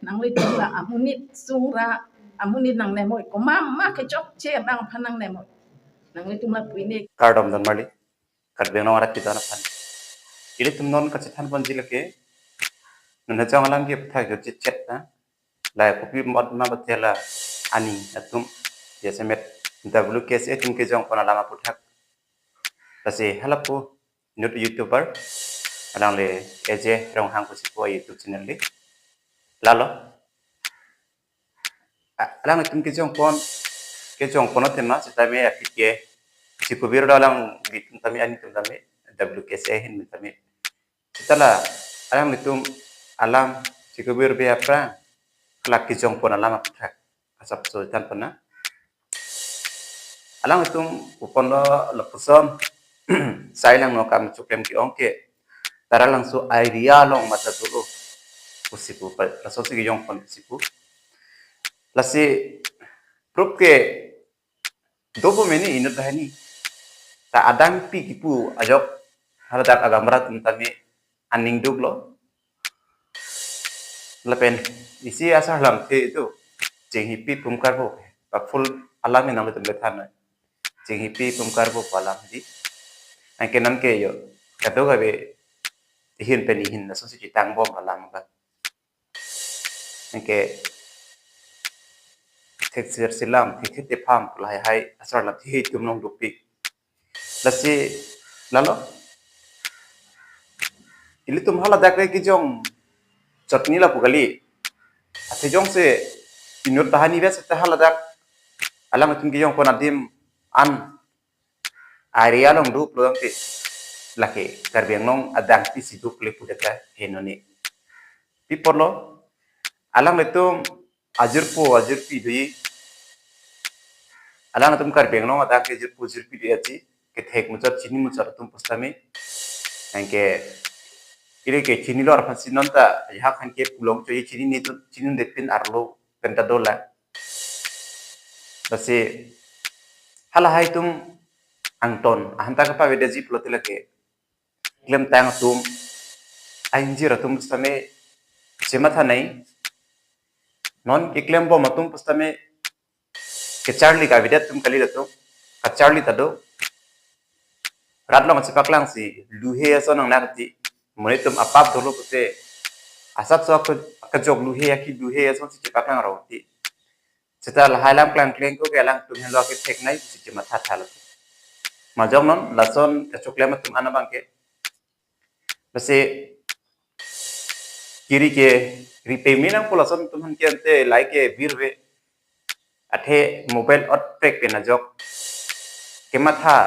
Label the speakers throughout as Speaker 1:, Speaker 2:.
Speaker 1: nang li tum la amunit sungra amunit nang nemoy ko mama ke chok che nang phanang nemoy nang li tum la puine
Speaker 2: cardom dan mali karbeng no arat kita na pan ile tum non ka chan ban jilake na chang alam ge thai ge chet na la kopi mod ma batela ani atum yesemet W.KSA.Ahin ke jong pona lama puthak tase halapu nut youtuber alang le eje rong hang kusi po YouTube channel li lalo alang tum ke jong pon tema sitame apike sikubir dalang bitum tami ani tum tami W.KSA.Ahin tami sitala alang tum alam sikubir be apra kelak ke jong pon alama puthak asap so tan pona alang tum upon lo lepuson sayang no kam cukem ki ongke taralangso idea long mata dulu kusipu laso si yong pon kusipu lasi proof ke dobo meni inut dhani ta adang pi kipu ajok haladak agamra tami aning duglo lepen isi asar lam te itu jenghi pi pumkar bo full alami nang letum lethan jenghi pi pumkar bo palam di angke nan ke yo kato gabe Ahin Pen Anong na so si kitang bom alam ba angke teksir silam tikit pam lai hai asar la thi tum nong dupi lasi lalo ili tum hala dak ki jong chutney la pugali ate jong se inut tahani bes ta hala dak alam tum ki jong kon Adim an area long dup lo ti laki karbeng nong adang ti sidup le pudaka henoni pipolo alam tum ajurpi dui alang tum karbeng nong adang ke ajurpi dui aji ke thek muchar chini muchar tum pustame angke kiri ke chini lor phasin nonta ya khan ke pulong choi chini ni tu chini depin arlo penta dola basi hala hai tum angton ahanta ka pa vedaji plotila ke klem tang tum ainjira tum pustame sematha nai non ke klem bo matum pustame ke charli ka vedat tum kali dato ka charli tado ratlong chipaklang si luhe aso nang nakti monitum apap dolo pute asap so ka jog luhe ki luhe aso chipaklang rawti seta halam klang kleng ko kelang tum helo ke thek nai si matha thal majong non lason ka choklema tum anabang ke base kiri ke repayment ko lason tum han ke ante like virve athe mobile ot prek pe na jok ke matha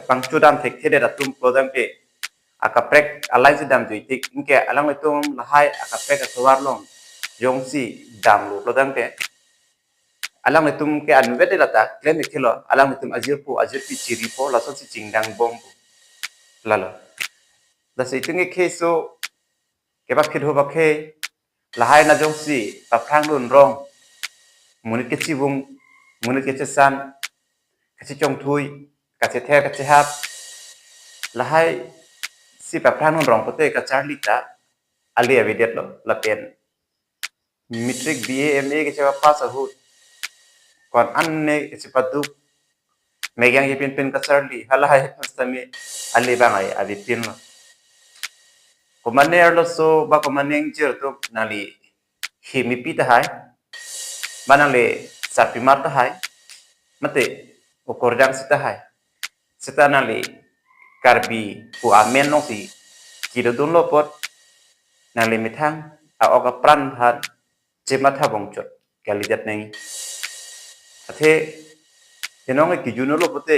Speaker 2: pangchu dam thek thede datum prodam pe akaprek alai si dam juitik inke alang itum lahai akaprek atwar long yongsi dam lo prodam pe alang itum ke anvete lata claim ikilo alang itum ajirpi chiripo lason si chingdang bom lalo dasi itunge keso ke bak khidho bakhe lahai na jongsi paphang lun rong munit ke chibung munit ke chesan kachi chong thui kachi the kachi hap lahai si paphang lun rong pote ka charli ta ali avidet lo la pen matric BA MA ke chewa pass ahut kon anne ke chipadu megang ye pin ka charli halai pastami ali bangai abi pin lo komane arlo so ba komane ngjer to nali himi pita hai banale sapi marta hai mate okordang sita hai sita nali karbi pu amen no si kido dun lo pot nali mithang a oka pran han jematha bongchot kalidat nei athe enong ki juno lo pote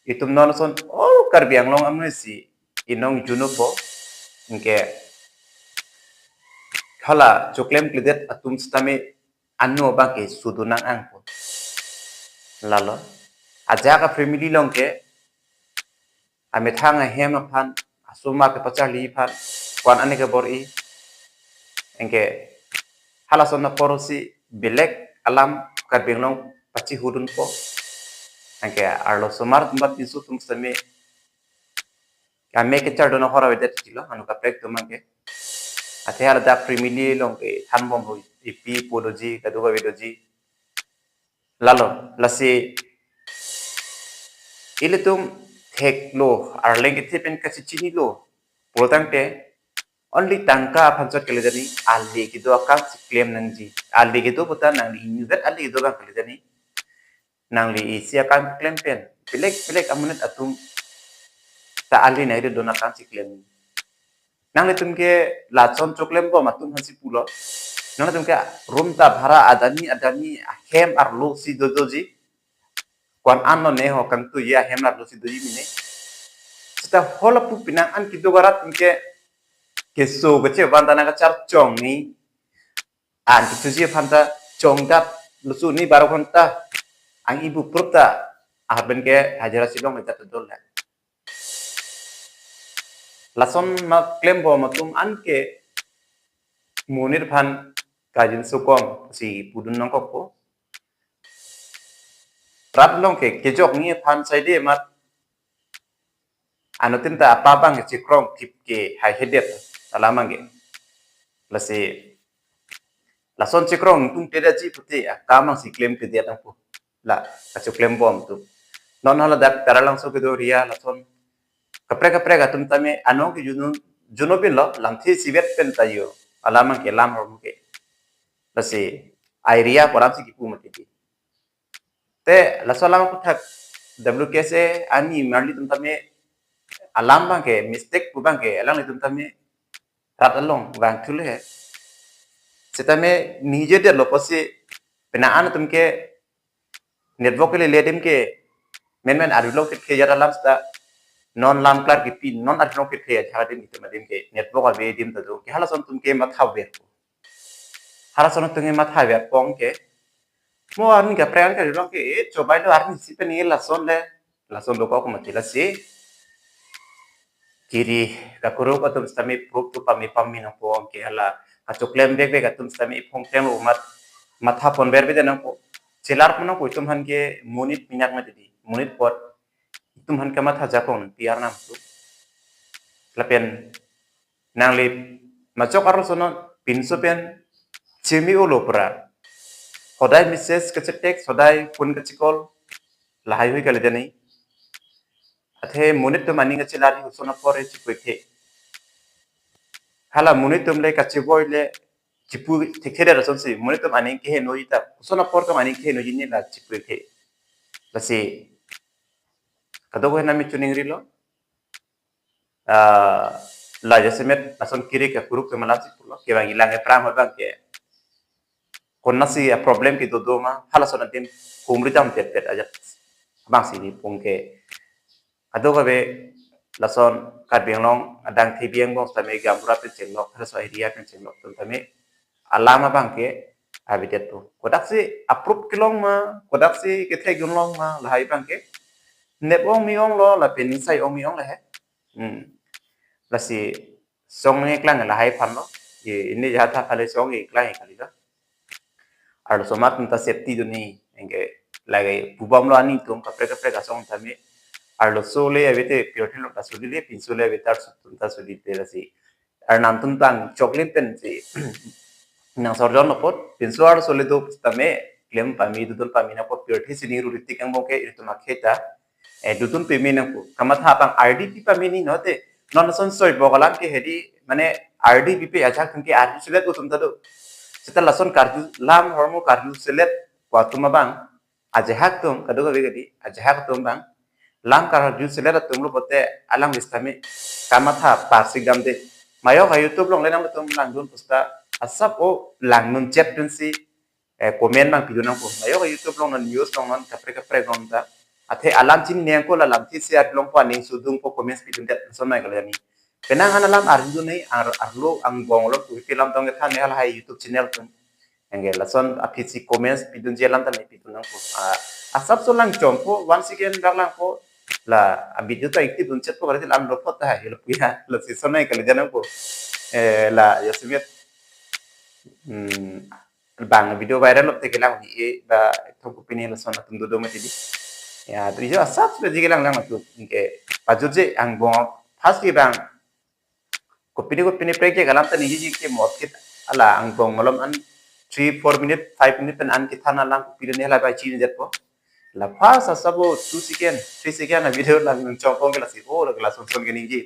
Speaker 2: itum non son o karbi anglong amne si inong juno po inke khala choklem klidet atum stame anno bangke sudunang angko lalo aja ka family long ke ame thang hem phan asuma ke pachali phan kwan ani ke bori engke hala sonna porosi belek alam karbeng long pachi hudun po engke arlo somar tumbat isu tum same kame ke chardo no hora vedet tilo anu ka prek tumangke athe hala da family long ke han bom hoi ipi podoji kaduga vedoji lalo lasi ilitum thek lo arleng itipen kasichini lo poltang te only tangka phansot kelejani ali kido akang claim nangji ali kido putan nang ini that ali kido kang kelejani nang li isi akang claim pen pilek amunat atum ta ali nai do nakang claim nang litum ke lachon choklem bo matum hansi pulo nang litum ke room ta bhara adani hem ar lo si doji kwan anno ne ho kang tu ya hem ar lo si doji mine sta hola pu pinang an kido garat ke keso ke bandana ka char chong ni an kitu ji phanta chong dat lusu ni 12 ghonta ang ibu prupta ben ke hajara silong eta dol lason ma claim bo matum an ke munir phan kajin sukom si pudun nang ko rat long ke kejok ni phan sai de mat anotin ta apa bang ci krong tip ke hai hedet alamang ge lase lason ci krong tung teda ji puti kamang si claim ke dia tang pu la ka claim bom tu non hala dak taralangso ke do ria lason kapre gatum tame anong ke junopin lo lamthi sibet pen tayo alamang ke lam hor ke lase airia poram si kipu mati te lasolam puthak W.KSA ani marli tum tame alam bang ke mistake pu bang ke alang tum tame rat along bang thule he setame nije de loposi penaan tum ke network le ledem ke men arilo ke jara lam sta non lam klar ki pin non arilo ke jara dem tum ke network ave dim ta do ke hala son tum ke matha ver hala son tum ke matha ver pong ke mo arni ka prayan ka rilong ke cobai lo arni si pen la son lo ko mati la si kiri ka kuro ko tum stami proof tu pami no po ke hala ka choklem bek ka tum stami phong tem umat matha pon ber bide nang ko celar puno ko tum han ke munit minyak ma di munit pot tum han ka matha jakon piar nam tu lapen nang le macok aro sono pinso pen chimi ulo pra hodai message ke cetek hodai phone ke cikol lahai hui kale jani athe munit to mani ke celari sono pore chipeke hala munit tum le ka chiboy le chipu tekhere rason si munit tum ani ke no ita sono por to mani ke no jini la chipeke lasi kadogo na mi tuning rilo la jasemet ason kiri ke kuruk ke malasi pulo ke bang ilang e pram bang ke konna si problem ki do ma hala sono tim kumri tam tet aja bang si ni pungke adogo be lason kadbiang long adang thibiang bong tame gamura pe chenglok khara so area pe chenglok tame alama bang ke habitat tu kodak si approve kilong ma kodak si kethe gunlong ma lahai bang ke net ong mi ong lo la pen sai ong mi ong la he la si song ne klang la hai phan lo ini jatha khale song e klang khali da ar somat ta safety du ni enge lage pubam lo ani tum kapre ka song tame ar lo sole avete purity lo ta suli pinsole avete ar ta suli te si ar nam tum tang chocolate pen si nang sorjon pot pinso ar sole do tame klem pami dudul pami na pot purity sini ruti kang boke itu makheta dudun pemi na ko kamatha pang rdp pami ni note non son soi bogalam ke hedi mane rdp pe acha kan ke rdp sele to tum ta do sita lason karju lam hormo karju selet watuma bang ajehak tum kadoga begadi ajehak tum bang lam karju selet tum lo bote alam istami kamatha parsigam de mayo ha youtube long lenam tum lang dun pusta asap o lang nun chat pensi comment bang pidunang ko mayo ha youtube long news long non kapre gon ta athe alam chin ne ko la lam thi share long pa ning sudung po comments pidun det son mai galani penang analam arju nei arlo ang bonglo tu film tong than ne hal hai youtube channel tum engge lason apisi comments pidun jelam tan pidun nang ko asap so lang chompo once again lang ko la video to active dun chat ko kare lam lopot ta hai lo puya la si sonai kale janang ko la yasmet bang video viral lo te kelang ni ba thong ko pini la son tum do mati di ya trijo asap so jigelang lang tu engge pajuje ang bong first ki bang ko pini preke galam ta ni ji ke mot ke ala ang bong malam an 3-4 minute 5 minute pen an kita na lang pilih ni la ba chi ni jet po la pa sa sabo 2 second 3 second na video lang ng chong la si oh la son son gini ji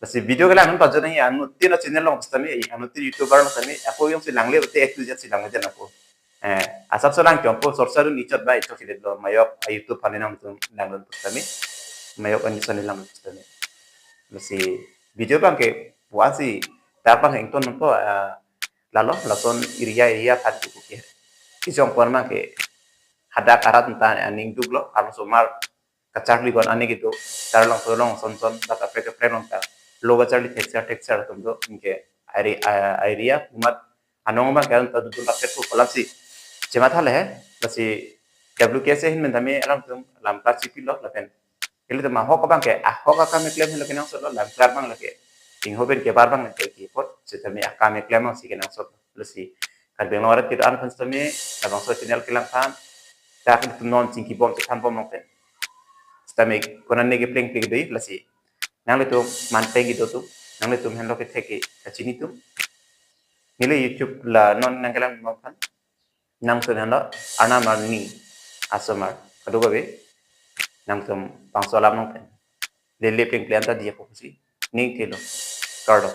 Speaker 2: la si video la nun pa jona ya anu tin na channel long stami anu tin youtuber lang stami ako yung silang le te tu jet silang jet ako asap so lang chong po sorsa ni chot ba ito kilet lo mayok youtube pa ninang tum lang nun stami mayok ani son lang stami la si video bang ke wasi tapang heng ton po lalo lason iria phat ku ke isong por ma ke hada karat ta aning dublo alo somar kachakli gon ani gitu taralong tolong son baka preke prenon ta loga charli texture tum do inke area umat anong ma kan ta dudul paket ku kolapsi cema thale he basi W.KSA.Ahin Pen alam tum lam ta chipilo lapen ele to ma hok bang ke hok ka me klem lo kenang so lam klar bang lake ting hoben ke bar bang ke pot setami akame klem si kenang so lesi kan beng warat kita an konstame abang so channel kelang kan ta kan non singki bom se kan bom nopen stame konan nege pleng pleng dei lesi nang le to man pegi do tu nang le tum hen lo ke theke kachini tum nile youtube la non nang kelang mo kan nang so nan lo ana marni asomar kadogo be nang tum pangsolam nopen lele pleng pleng ta dia ko si ning kilo kardo